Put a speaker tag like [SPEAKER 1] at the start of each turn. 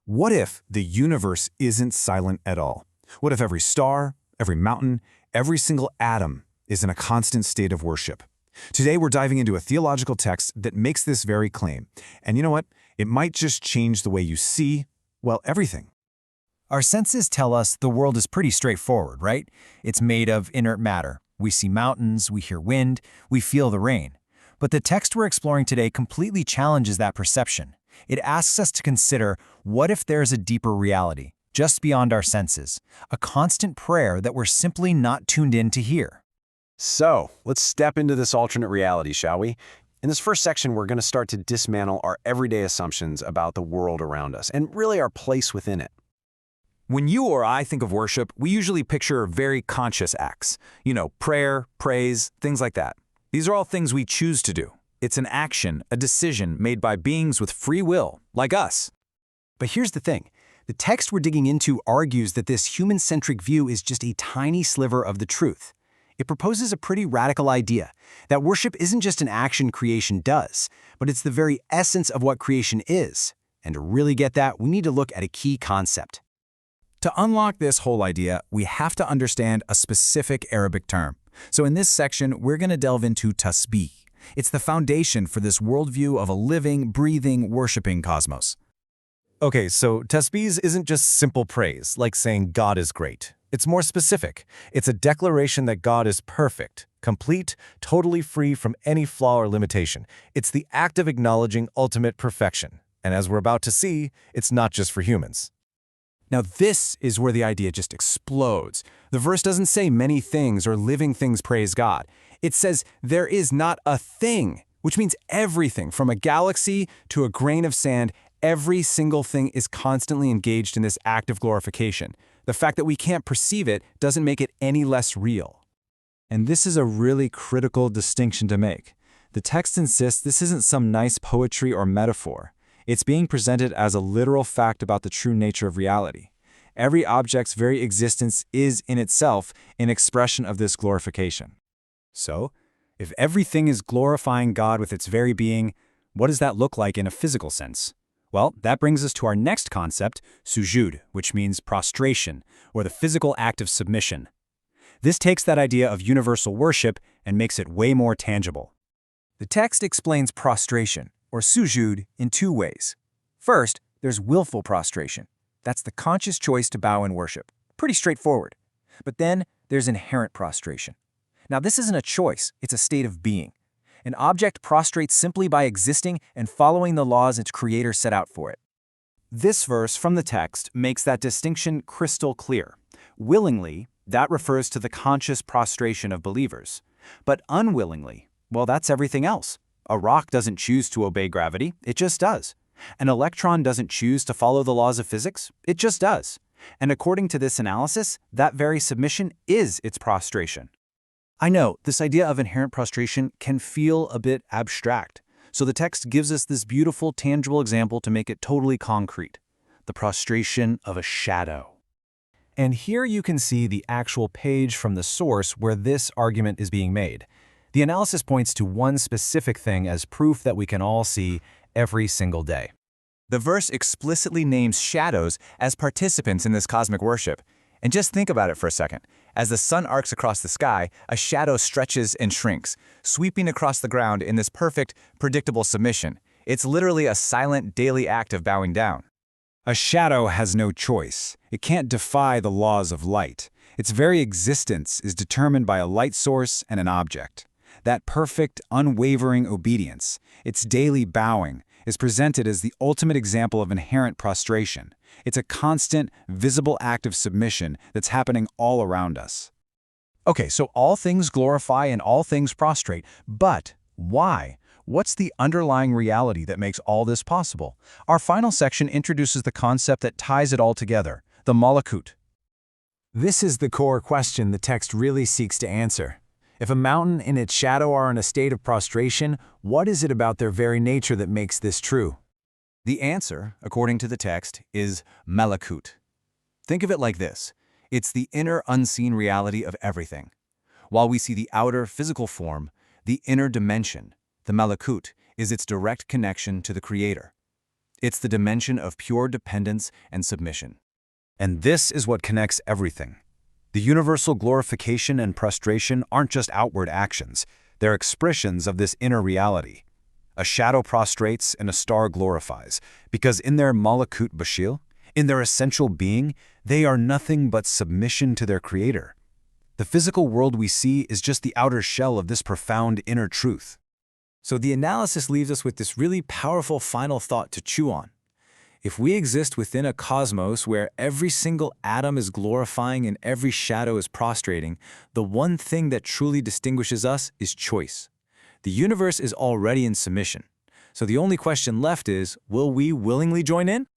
[SPEAKER 1] What if the universe isn't silent at all? What if every star, every mountain, every single atom is in a constant state of worship? Today we're diving into a theological text that makes this very claim. And you know what? It might just change the way you see, well, everything.
[SPEAKER 2] Our senses tell us the world is pretty straightforward, right? It's made of inert matter. We see mountains, we hear wind, we feel the rain. But the text we're exploring today completely challenges that perception. It asks us to consider, what if there's a deeper reality, just beyond our senses, a constant prayer that we're simply not tuned in to hear?
[SPEAKER 3] So, let's step into this alternate reality, shall we? In this first section, we're going to start to dismantle our everyday assumptions about the world around us, and really our place within it.
[SPEAKER 1] When you or I think of worship, we usually picture very conscious acts. Prayer, praise, things like that. These are all things we choose to do. It's an action, a decision made by beings with free will, like us.
[SPEAKER 2] But here's the thing. The text we're digging into argues that this human-centric view is just a tiny sliver of the truth. It proposes a pretty radical idea, that worship isn't just an action creation does, but it's the very essence of what creation is. And to really get that, we need to look at a key concept.
[SPEAKER 1] To unlock this whole idea, we have to understand a specific Arabic term. So in this section, we're going to delve into tasbih. It's the foundation for this worldview of a living, breathing, worshiping cosmos.
[SPEAKER 4] Okay, so tasbih isn't just simple praise, like saying God is great. It's more specific. It's a declaration that God is perfect, complete, totally free from any flaw or limitation. It's the act of acknowledging ultimate perfection. And as we're about to see, it's not just for humans.
[SPEAKER 1] Now this is where the idea just explodes. The verse doesn't say many things or living things praise God. It says there is not a thing, which means everything from a galaxy to a grain of sand, every single thing is constantly engaged in this act of glorification. The fact that we can't perceive it doesn't make it any less real.
[SPEAKER 5] And this is a really critical distinction to make. The text insists this isn't some nice poetry or metaphor. It's being presented as a literal fact about the true nature of reality. Every object's very existence is in itself an expression of this glorification.
[SPEAKER 2] So, if everything is glorifying God with its very being, what does that look like in a physical sense? Well, that brings us to our next concept, sujud, which means prostration, or the physical act of submission. This takes that idea of universal worship and makes it way more tangible. The text explains prostration, or sujud, in two ways. First, there's willful prostration. That's the conscious choice to bow in worship. Pretty straightforward. But then there's inherent prostration. Now, this isn't a choice, it's a state of being. An object prostrates simply by existing and following the laws its creator set out for it. This verse from the text makes that distinction crystal clear. Willingly, that refers to the conscious prostration of believers. But unwillingly, well, that's everything else. A rock doesn't choose to obey gravity, it just does. An electron doesn't choose to follow the laws of physics, it just does. And according to this analysis, that very submission is its prostration. I know, this idea of inherent prostration can feel a bit abstract, so the text gives us this beautiful, tangible example to make it totally concrete. The prostration of a shadow. And here you can see the actual page from the source where this argument is being made. The analysis points to one specific thing as proof that we can all see every single day.
[SPEAKER 1] The verse explicitly names shadows as participants in this cosmic worship. And just think about it for a second. As the sun arcs across the sky, a shadow stretches and shrinks, sweeping across the ground in this perfect, predictable submission. It's literally a silent daily act of bowing down.
[SPEAKER 5] A shadow has no choice. It can't defy the laws of light. Its very existence is determined by a light source and an object. That perfect, unwavering obedience, its daily bowing, is presented as the ultimate example of inherent prostration. It's a constant, visible act of submission that's happening all around us.
[SPEAKER 2] Okay, so all things glorify and all things prostrate, but why? What's the underlying reality that makes all this possible? Our final section introduces the concept that ties it all together, the malakut.
[SPEAKER 5] This is the core question the text really seeks to answer. If a mountain and its shadow are in a state of prostration, what is it about their very nature that makes this true?
[SPEAKER 1] The answer, according to the text, is malakut. Think of it like this. It's the inner unseen reality of everything. While we see the outer physical form, the inner dimension, the malakut, is its direct connection to the Creator. It's the dimension of pure dependence and submission.
[SPEAKER 2] And this is what connects everything. The universal glorification and prostration aren't just outward actions. They're expressions of this inner reality. A shadow prostrates and a star glorifies, because in their malakut bashil, in their essential being, they are nothing but submission to their Creator. The physical world we see is just the outer shell of this profound inner truth.
[SPEAKER 5] So the analysis leaves us with this really powerful final thought to chew on. If we exist within a cosmos where every single atom is glorifying and every shadow is prostrating, the one thing that truly distinguishes us is choice. The universe is already in submission. So the only question left is, will we willingly join in?